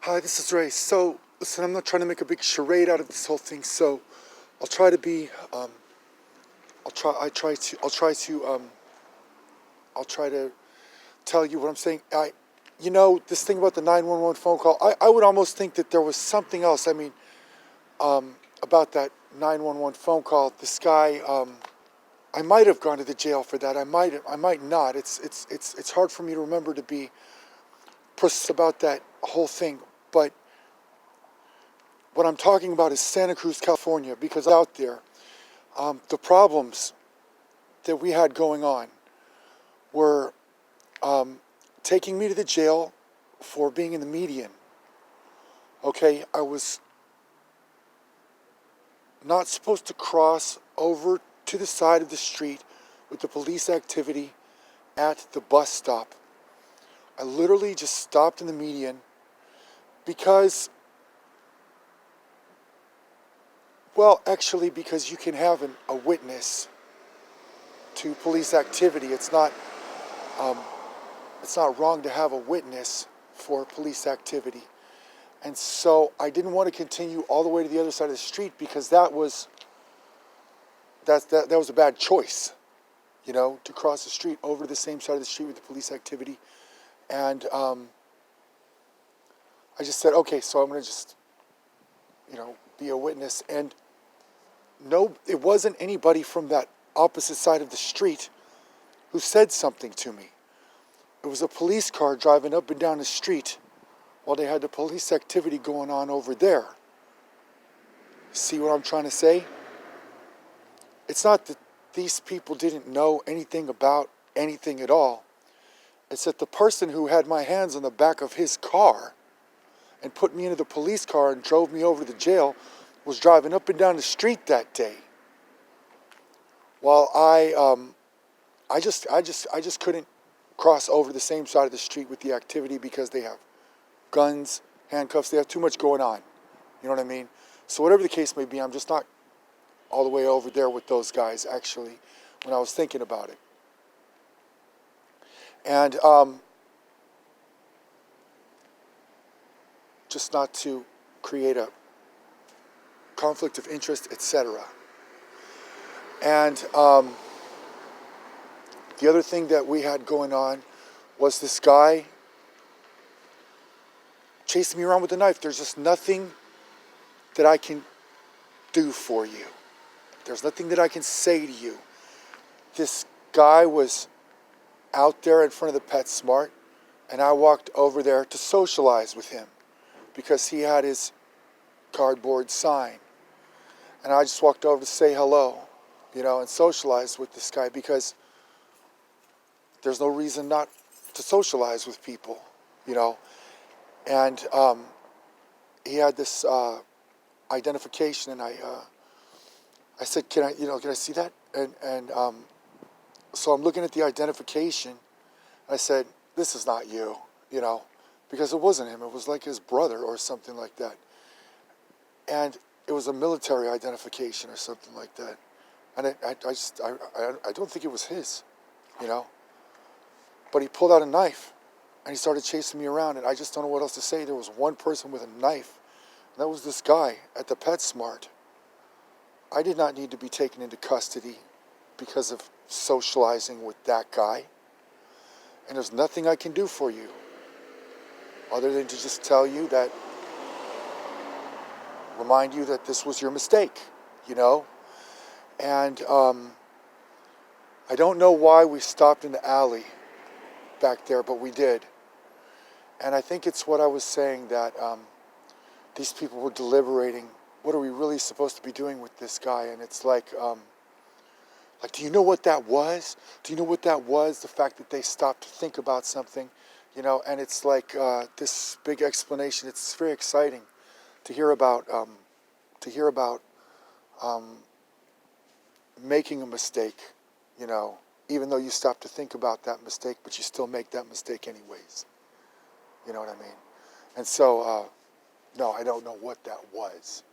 Hi, this is Ray. So, listen, I'm not trying to make a big charade out of this whole thing. So, I'll try to be, I'll try to tell you what I'm saying. This thing about the 911 phone call, I would almost think that there was something else. I mean, about that 911 phone call, this guy, I might have gone to the jail for that. I might not. It's hard for me to remember to be precise about that whole thing, but what I'm talking about is Santa Cruz, California, because out there, the problems that we had going on were taking me to the jail for being in the median. Okay, I was not supposed to cross over to the side of the street with the police activity at the bus stop. I literally just stopped in the median because, well, actually, because you can have a witness to police activity. It's not wrong to have a witness for police activity. And so I didn't want to continue all the way to the other side of the street because that was a bad choice, to cross the street over to the same side of the street with the police activity. And I just said, okay, so I'm going to just, be a witness. And no, it wasn't anybody from that opposite side of the street who said something to me. It was a police car driving up and down the street while they had the police activity going on over there. See what I'm trying to say? It's not that these people didn't know anything about anything at all. It's that the person who had my hands on the back of his car and put me into the police car and drove me over to the jail was driving up and down the street that day. While I just couldn't cross over the same side of the street with the activity because they have guns, handcuffs, they have too much going on. You know what I mean? So whatever the case may be, I'm just not all the way over there with those guys, actually, when I was thinking about it. And just not to create a conflict of interest, etc. And the other thing that we had going on was this guy chasing me around with a knife. There's just nothing that I can do for you. There's nothing that I can say to you. This guy was out there in front of the PetSmart, and I walked over there to socialize with him because he had his cardboard sign. And I just walked over to say hello, and socialize with this guy because there's no reason not to socialize with people, And he had this identification, and I said, can I see that? And so I'm looking at the identification. I said, this is not you, because it wasn't him. It was like his brother or something like that. And it was a military identification or something like that. And I don't think it was his, But he pulled out a knife and he started chasing me around, and I just don't know what else to say. There was one person with a knife, and that was this guy at the PetSmart. I did not need to be taken into custody because of socializing with that guy. And there's nothing I can do for you other than to just tell you that, remind you that this was your mistake, And I don't know why we stopped in the alley back there, but we did. And I think it's what I was saying, that these people were deliberating, what are we really supposed to be doing with this guy? And it's like, do you know what that was? Do you know what that was? The fact that they stopped to think about something, and it's like this big explanation. It's very exciting to hear about making a mistake, even though you stop to think about that mistake, but you still make that mistake anyways. You know what I mean? And so, no, I don't know what that was,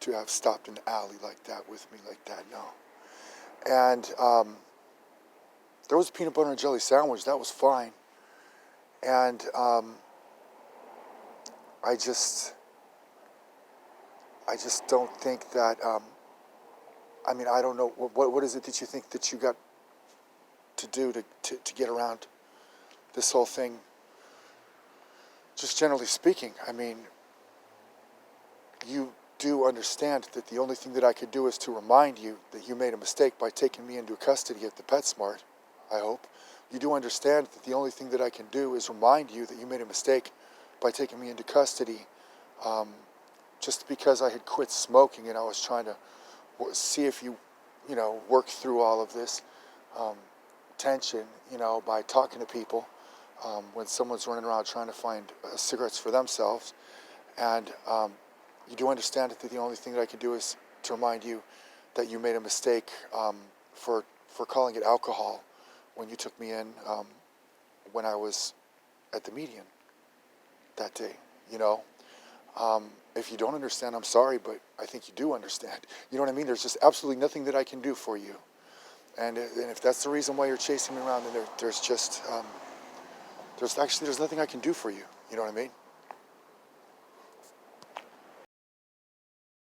to have stopped in the alley like that with me like that, no. And there was a peanut butter and jelly sandwich. That was fine. And I just don't think that. I mean, I don't know what is it that you think that you got to do to get around this whole thing. Just generally speaking, I mean, you do understand that the only thing that I could do is to remind you that you made a mistake by taking me into custody at the PetSmart, I hope. You do understand that the only thing that I can do is remind you that you made a mistake by taking me into custody, just because I had quit smoking and I was trying to see if you work through all of this tension, by talking to people when someone's running around trying to find cigarettes for themselves. And you do understand that the only thing that I can do is to remind you that you made a mistake for calling it alcohol when you took me in when I was at the median that day, If you don't understand, I'm sorry, but I think you do understand. You know what I mean? There's just absolutely nothing that I can do for you. And if that's the reason why you're chasing me around, then there's nothing I can do for you. You know what I mean?